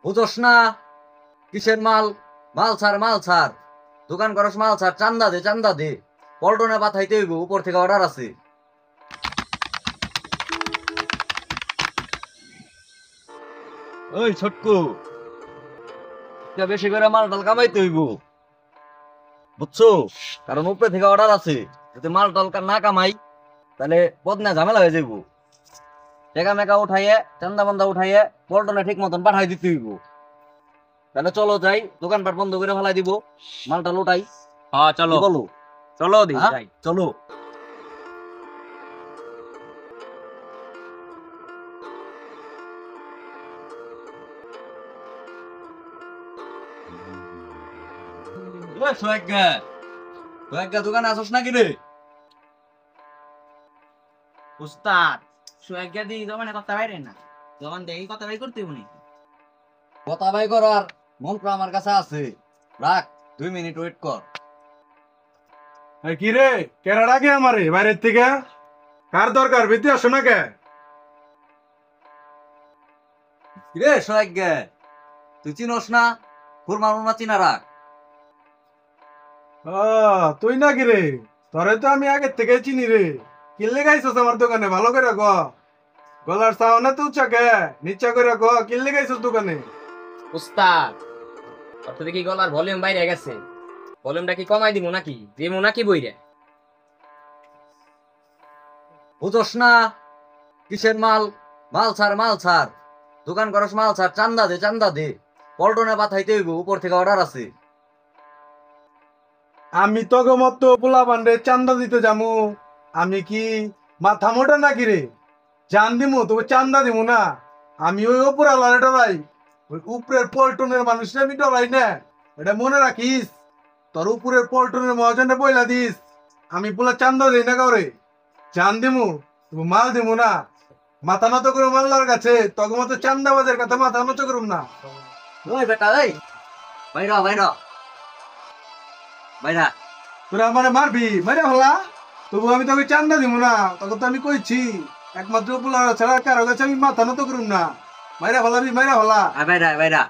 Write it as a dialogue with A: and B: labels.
A: বুঝোস না কিসের মাল? মাল ছাড় মাল ছাড়, দোকান করস মাল ছাড়, চান্দা দে চান্দা দে। পল্টনে পাঠাইতে হইব, উপর থেকে অর্ডার আছে। ওই ছোটকু, বেশি করে মাল টাল কামাইতে হইব, বুঝছো? কারণ উপরে থেকে অর্ডার আছে, যদি মাল টাল না কামাই তাহলে বদনা ঝামেলা হয়ে যাইব। টেকা মেকা উঠাইয়ে চান্দা বান্দা উঠাইয়ে পল্টনে ঠিক মতন পাঠাই দিতে হইব। তাহলে চলো যাই, দোকানপাট বন্ধ করে ফেলাই দিব, মালটা লুটাই।
B: হ্যাঁ চলো
A: কি বলো?
B: চলো দি
A: হ্যাঁ
B: যাই।
A: চলো। সোহাগা, সোহাগা দোকানে আসোস নাকি রে?
B: উস্তাদ সোয়াগা দি দোকানে কথা বাইরে না, দোকান দেখি কথা বাই করতে উনি।
A: কথা বাই করার মন্ত্র আমার কাছে আছে, রাখ, 2 মিনিট ওয়েট কর।
C: কি রে, কেরা ডাকে আমারে বাইরের থেকে? কার দরকার? ভিতরে আসো না কে?
A: রে সোহাগা, তুই চিনোস না? ফুরমা মুরমা চিনা রাখ।
C: তুই নাকি রে? তোরে তো আমি আগের থেকে চিনি রে। কিনলে গাইছস আমার দোকানে? ভালো করে গ। গলার সাউন্ড তো উচ্চা কে? নিচা করে গ, কিনলে গাইছস দোকানে?
B: উস্তাদ অর্থ দেখি গলার ভলিউম বাইরে গেছে, ভলিউমটা কি কমাই দিব নাকি দিমু নাকি বইরে?
A: বুঝোস না কিসের মাল? মাল ছাড় মাল ছাড়, দোকান করস মাল ছাড়, চান্দা দে চান্দা দে। পল্টনে পাঠাইতে হইব, উপর থেকে অর্ডার আছে।
C: আমি তো গমত পোলা বান্ডে চান্দা দিতে যামু? আমি কি মাথা মোটা নাকি রে? জান দিমু তবে চান্দা দিমু না? আমি ওই ওপর আলারে ডরাই, ওই উপরের পল্টনের মানুষরা আমি ডরাই না। এটা মনে রাখিস, তোর উপরের পল্টনের মহাজনে পয়লা দিস। আমি পোলা চান্দা দিই না কাউরে, জান দিমু তবু মাল দিমু না। মাথা নত করে মাল্লার কাছে তখন মতো চান্দাবাজের কথা মাথা নত করুম না।
A: ওই বেটা এই, বাইরা বাইরা বাইরা।
C: তোরা আমার মারবি মারে হলা, তবু আমি তোকে চান্দা দিব না। তখন তো আমি কইছি একমাত্র পোলা ছাড়া কারো কাছে আমি মাথা নত করুম না। মাইরা হলাবি মাইরা হলা।
A: বাইরা বাইরা।